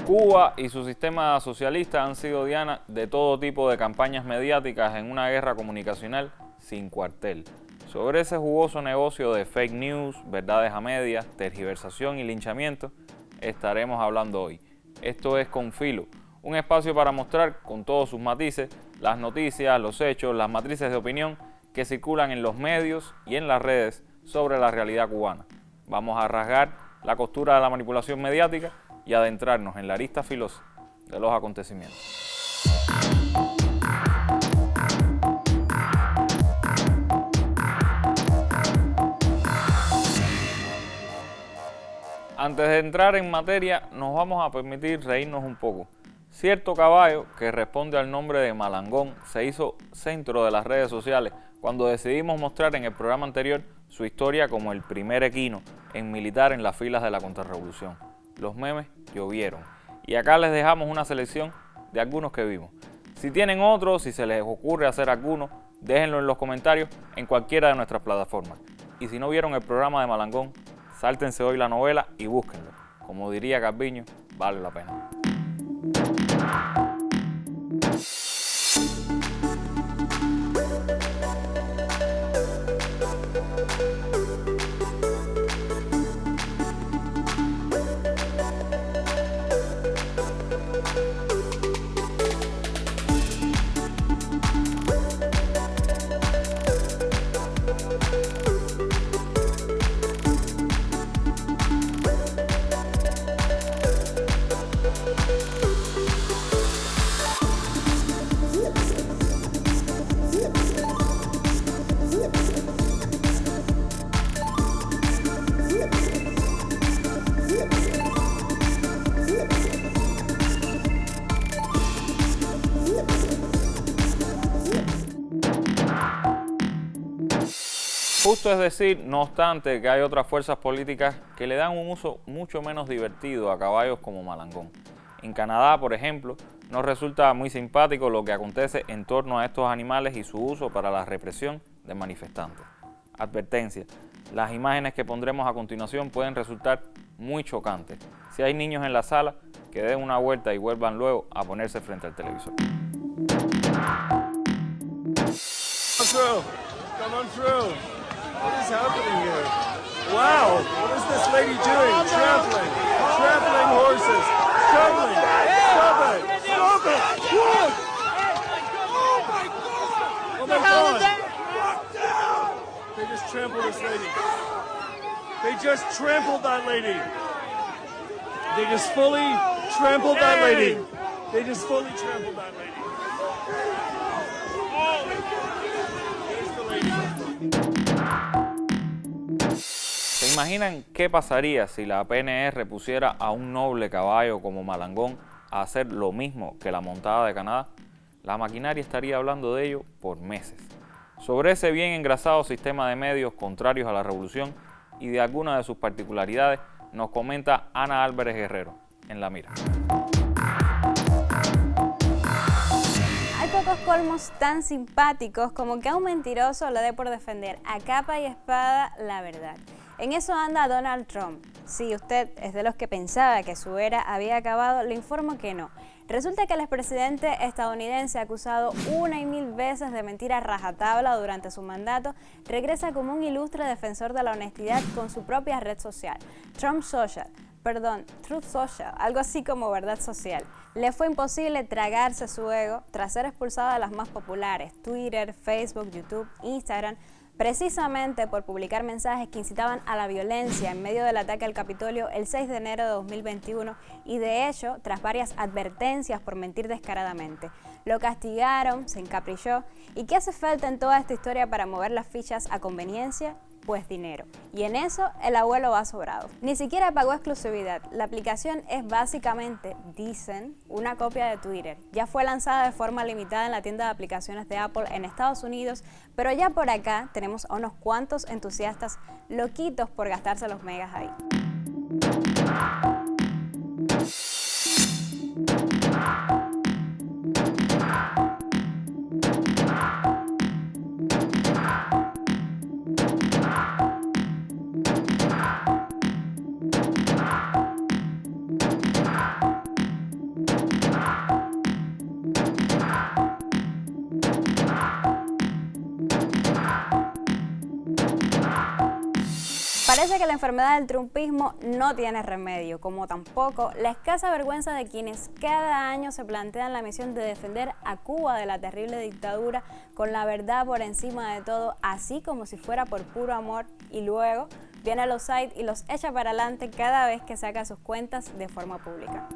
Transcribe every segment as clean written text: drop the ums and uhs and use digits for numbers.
Cuba y su sistema socialista han sido diana de todo tipo de campañas mediáticas en una guerra comunicacional sin cuartel. Sobre ese jugoso negocio de fake news, verdades a medias, tergiversación y linchamiento, estaremos hablando hoy. Esto es Con Filo, un espacio para mostrar con todos sus matices las noticias, los hechos, las matrices de opinión que circulan en los medios y en las redes sobre la realidad cubana. Vamos a rasgar la costura de la manipulación mediática y adentrarnos en la arista filosa de los acontecimientos. Antes de entrar en materia, nos vamos a permitir reírnos un poco. Cierto caballo, que responde al nombre de Malangón, se hizo centro de las redes sociales cuando decidimos mostrar en el programa anterior su historia como el primer equino en militar en las filas de la contrarrevolución. Los memes llovieron y acá les dejamos una selección de algunos que vimos. Si tienen otros, si se les ocurre hacer alguno, déjenlo en los comentarios en cualquiera de nuestras plataformas. Y si no vieron el programa de Malangón, sáltense hoy la novela y búsquenlo. Como diría Calviño, vale la pena. Justo es decir, no obstante, que hay otras fuerzas políticas que le dan un uso mucho menos divertido a caballos como Malangón. En Canadá, por ejemplo, nos resulta muy simpático lo que acontece en torno a estos animales y su uso para la represión de manifestantes. Advertencia, las imágenes que pondremos a continuación pueden resultar muy chocantes. Si hay niños en la sala, que den una vuelta y vuelvan luego a ponerse frente al televisor. Come on through. What is happening here? Wow, what is this lady doing? Trampling horses. Stop it! Look! Oh my God! They just trampled this lady. They just trampled that lady. They just fully trampled that lady. They just fully trampled that lady. ¿Se imaginan qué pasaría si la PNR pusiera a un noble caballo como Malangón a hacer lo mismo que la montada de Canadá? La maquinaria estaría hablando de ello por meses. Sobre ese bien engrasado sistema de medios contrarios a la revolución y de algunas de sus particularidades nos comenta Ana Álvarez Guerrero en La Mira. Hay pocos colmos tan simpáticos como que a un mentiroso le dé por defender a capa y espada la verdad. En eso anda Donald Trump. Si usted es de los que pensaba que su era había acabado, le informo que no. Resulta que el expresidente estadounidense, acusado una y mil veces de mentir a rajatabla durante su mandato, regresa como un ilustre defensor de la honestidad con su propia red social, Truth Social, algo así como verdad social. Le fue imposible tragarse su ego tras ser expulsado de las más populares, Twitter, Facebook, YouTube, Instagram, precisamente por publicar mensajes que incitaban a la violencia en medio del ataque al Capitolio el 6 de enero de 2021 y de hecho tras varias advertencias por mentir descaradamente. Lo castigaron, se encaprichó. ¿Y qué hace falta en toda esta historia para mover las fichas a conveniencia? Pues dinero. Y en eso el abuelo va sobrado. Ni siquiera pagó exclusividad. La aplicación es básicamente, dicen, una copia de Twitter. Ya fue lanzada de forma limitada en la tienda de aplicaciones de Apple en Estados Unidos, pero ya por acá tenemos a unos cuantos entusiastas loquitos por gastarse los megas ahí. Parece que la enfermedad del trumpismo no tiene remedio, como tampoco la escasa vergüenza de quienes cada año se plantean la misión de defender a Cuba de la terrible dictadura con la verdad por encima de todo, así como si fuera por puro amor, y luego viene a los sites y los echa para adelante cada vez que saca sus cuentas de forma pública.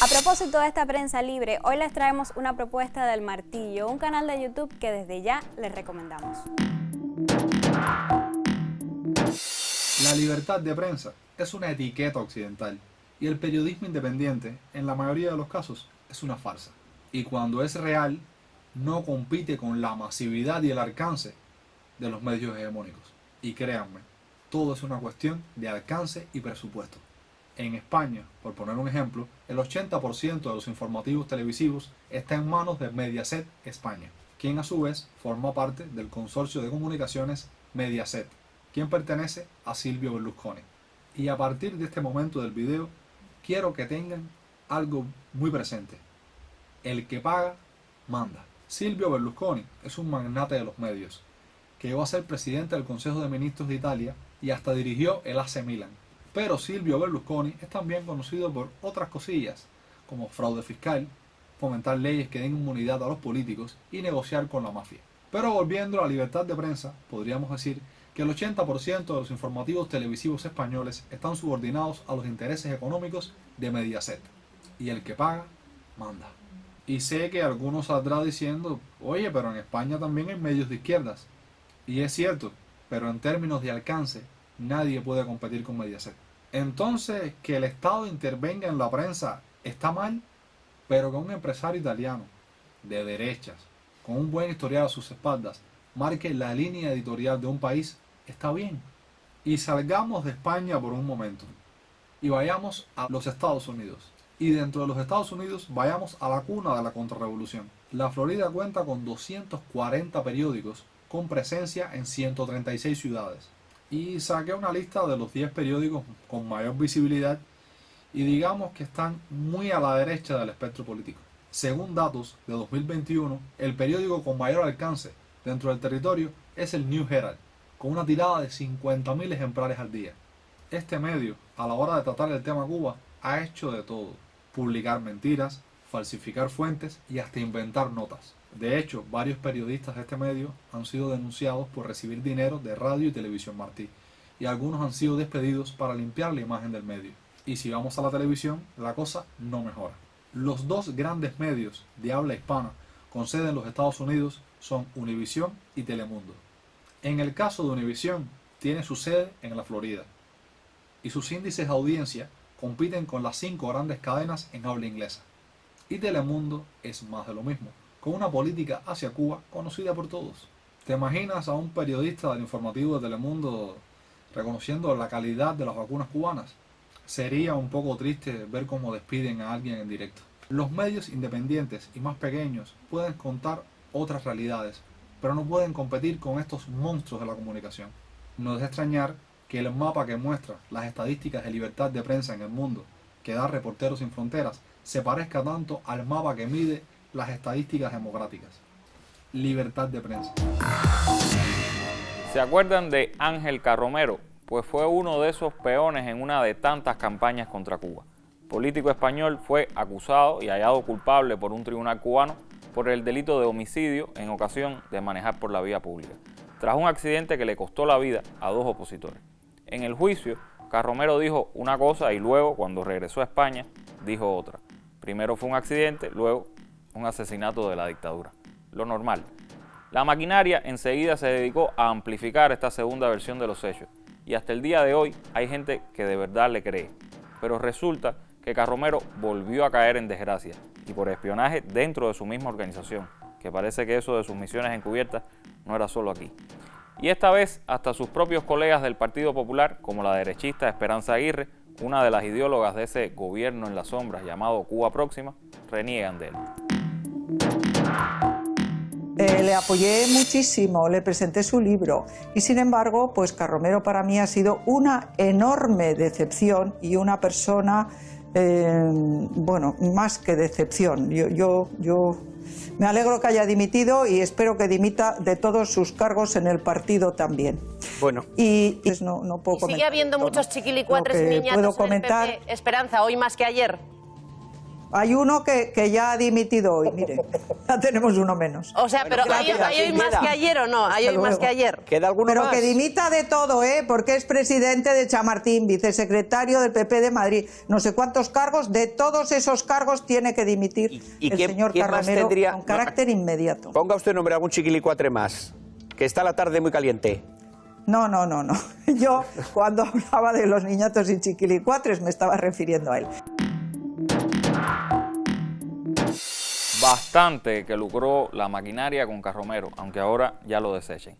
A propósito de esta prensa libre, hoy les traemos una propuesta del Martillo, un canal de YouTube que desde ya les recomendamos. La libertad de prensa es una etiqueta occidental y el periodismo independiente, en la mayoría de los casos, es una farsa. Y cuando es real, no compite con la masividad y el alcance de los medios hegemónicos. Y créanme, todo es una cuestión de alcance y presupuesto. En España, por poner un ejemplo, el 80% de los informativos televisivos está en manos de Mediaset España, quien a su vez forma parte del consorcio de comunicaciones Mediaset, quien pertenece a Silvio Berlusconi. Y a partir de este momento del video, quiero que tengan algo muy presente. El que paga, manda. Silvio Berlusconi es un magnate de los medios, que llegó a ser presidente del Consejo de Ministros de Italia y hasta dirigió el AC Milan. Pero Silvio Berlusconi es también conocido por otras cosillas, como fraude fiscal, fomentar leyes que den inmunidad a los políticos y negociar con la mafia. Pero volviendo a la libertad de prensa, podríamos decir que el 80% de los informativos televisivos españoles están subordinados a los intereses económicos de Mediaset. Y el que paga, manda. Y sé que algunos saldrán diciendo, oye, pero en España también hay medios de izquierdas. Y es cierto, pero en términos de alcance, nadie puede competir con Mediaset. Entonces, que el Estado intervenga en la prensa está mal, pero que un empresario italiano de derechas, con un buen historial a sus espaldas, marque la línea editorial de un país, está bien. Y salgamos de España por un momento y vayamos a los Estados Unidos. Y dentro de los Estados Unidos vayamos a la cuna de la contrarrevolución. La Florida cuenta con 240 periódicos con presencia en 136 ciudades. Y saqué una lista de los 10 periódicos con mayor visibilidad y digamos que están muy a la derecha del espectro político. Según datos de 2021, el periódico con mayor alcance dentro del territorio es el New Herald, con una tirada de 50.000 ejemplares al día. Este medio, a la hora de tratar el tema Cuba, ha hecho de todo: publicar mentiras, falsificar fuentes y hasta inventar notas. De hecho, varios periodistas de este medio han sido denunciados por recibir dinero de Radio y Televisión Martí, y algunos han sido despedidos para limpiar la imagen del medio. Y si vamos a la televisión, la cosa no mejora. Los dos grandes medios de habla hispana con sede en los Estados Unidos son Univisión y Telemundo. En el caso de Univisión, tiene su sede en la Florida, y sus índices de audiencia compiten con las 5 grandes cadenas en habla inglesa. Y Telemundo es más de lo mismo, con una política hacia Cuba conocida por todos. ¿Te imaginas a un periodista del informativo de Telemundo reconociendo la calidad de las vacunas cubanas? Sería un poco triste ver cómo despiden a alguien en directo. Los medios independientes y más pequeños pueden contar otras realidades, pero no pueden competir con estos monstruos de la comunicación. No es de extrañar que el mapa que muestra las estadísticas de libertad de prensa en el mundo, que da Reporteros Sin Fronteras, se parezca tanto al mapa que mide las estadísticas democráticas. Libertad de prensa. ¿Se acuerdan de Ángel Carromero? Pues fue uno de esos peones en una de tantas campañas contra Cuba. Político español, fue acusado y hallado culpable por un tribunal cubano por el delito de homicidio en ocasión de manejar por la vía pública, tras un accidente que le costó la vida a 2 opositores. En el juicio, Carromero dijo una cosa y luego, cuando regresó a España, dijo otra. Primero fue un accidente, luego un asesinato de la dictadura. Lo normal. La maquinaria enseguida se dedicó a amplificar esta segunda versión de los hechos, y hasta el día de hoy hay gente que de verdad le cree. Pero resulta que Carromero volvió a caer en desgracia, y por espionaje dentro de su misma organización, que parece que eso de sus misiones encubiertas no era solo aquí. Y esta vez hasta sus propios colegas del Partido Popular, como la derechista Esperanza Aguirre, una de las ideólogas de ese gobierno en las sombras llamado Cuba Próxima, reniegan de él. Le apoyé muchísimo, le presenté su libro y sin embargo, pues Carromero para mí ha sido una enorme decepción y una persona, bueno, más que decepción. Yo me alegro que haya dimitido y espero que dimita de todos sus cargos en el partido también. Bueno. Y pues no puedo comentar. Sigue habiendo muchos chiquilicuatres y niñatos en el PP. Esperanza, hoy más que ayer. Hay uno que ya ha dimitido hoy, mire, ya tenemos uno menos. O sea, pero ¿hay hoy más que ayer o no? ¿Hay hoy más que ayer? ¿Queda alguno Pero más? que dimita de todo, porque es presidente de Chamartín, vicesecretario del PP de Madrid, no sé cuántos cargos, de todos esos cargos tiene que dimitir ¿Y el señor quién más Carromero tendría? con carácter inmediato. Ponga usted nombre a algún chiquilicuatre más, que está la tarde muy caliente. No. Yo, cuando hablaba de los niñatos y chiquilicuatres, me estaba refiriendo a él. Bastante que lucró la maquinaria con Carromero, aunque ahora ya lo desechen.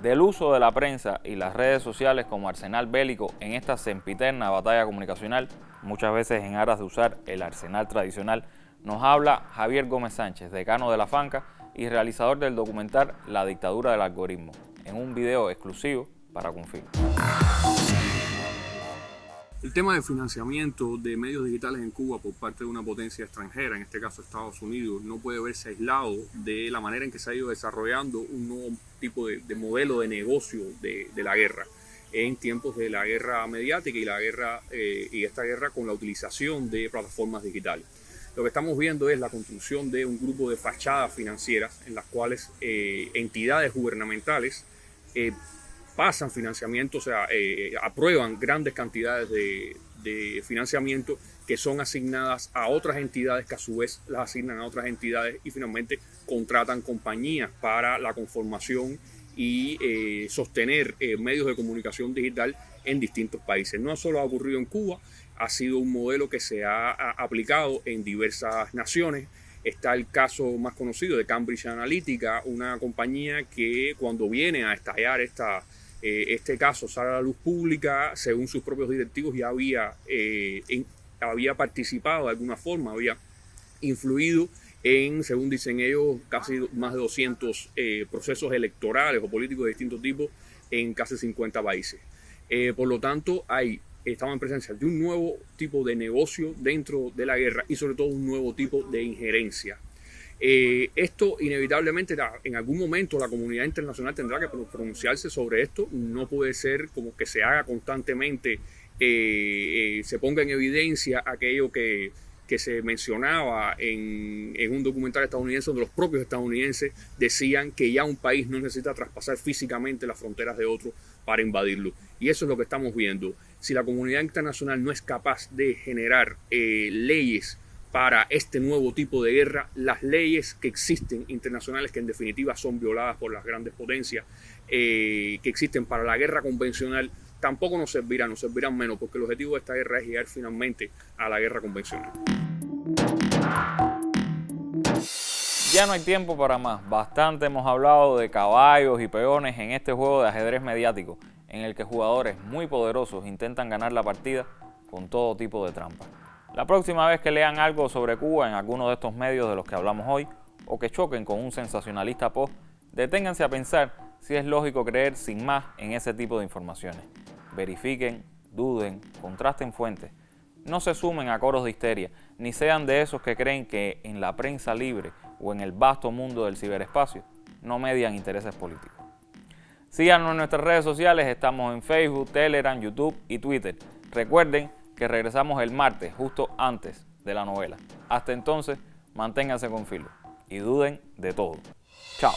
Del uso de la prensa y las redes sociales como arsenal bélico en esta sempiterna batalla comunicacional, muchas veces en aras de usar el arsenal tradicional, nos habla Javier Gómez Sánchez, decano de la FANCA y realizador del documental La dictadura del algoritmo, en un video exclusivo para Confirma. El tema de financiamiento de medios digitales en Cuba por parte de una potencia extranjera, en este caso Estados Unidos, no puede verse aislado de la manera en que se ha ido desarrollando un nuevo tipo de modelo de negocio de la guerra en tiempos de la guerra mediática y esta guerra con la utilización de plataformas digitales. Lo que estamos viendo es la construcción de un grupo de fachadas financieras en las cuales entidades gubernamentales pasan financiamiento, o sea, aprueban grandes cantidades de financiamiento que son asignadas a otras entidades que a su vez las asignan a otras entidades y finalmente contratan compañías para la conformación y sostener medios de comunicación digital en distintos países. No solo ha ocurrido en Cuba, ha sido un modelo que se ha aplicado en diversas naciones. Está el caso más conocido de Cambridge Analytica, una compañía que cuando viene a estallar este caso sale a la luz pública, según sus propios directivos ya había participado de alguna forma, había influido en, según dicen ellos, casi más de 200 procesos electorales o políticos de distintos tipos en casi 50 países. Por lo tanto, estaban en presencia de un nuevo tipo de negocio dentro de la guerra y sobre todo un nuevo tipo de injerencia. Esto inevitablemente en algún momento la comunidad internacional tendrá que pronunciarse sobre esto. No puede ser como que se haga constantemente, se ponga en evidencia aquello que se mencionaba en un documental estadounidense donde los propios estadounidenses decían que ya un país no necesita traspasar físicamente las fronteras de otro para invadirlo. Y eso es lo que estamos viendo. Si la comunidad internacional no es capaz de generar leyes para este nuevo tipo de guerra, las leyes que existen internacionales, que en definitiva son violadas por las grandes potencias, que existen para la guerra convencional, tampoco nos servirán menos, porque el objetivo de esta guerra es llegar finalmente a la guerra convencional. Ya no hay tiempo para más. Bastante hemos hablado de caballos y peones en este juego de ajedrez mediático, en el que jugadores muy poderosos intentan ganar la partida con todo tipo de trampas. La próxima vez que lean algo sobre Cuba en alguno de estos medios de los que hablamos hoy, o que choquen con un sensacionalista post, deténganse a pensar si es lógico creer sin más en ese tipo de informaciones. Verifiquen, duden, contrasten fuentes. No se sumen a coros de histeria, ni sean de esos que creen que en la prensa libre o en el vasto mundo del ciberespacio no median intereses políticos. Síganos en nuestras redes sociales, estamos en Facebook, Telegram, YouTube y Twitter. Recuerden que regresamos el martes, justo antes de la novela. Hasta entonces, manténganse con filo y duden de todo. Chao.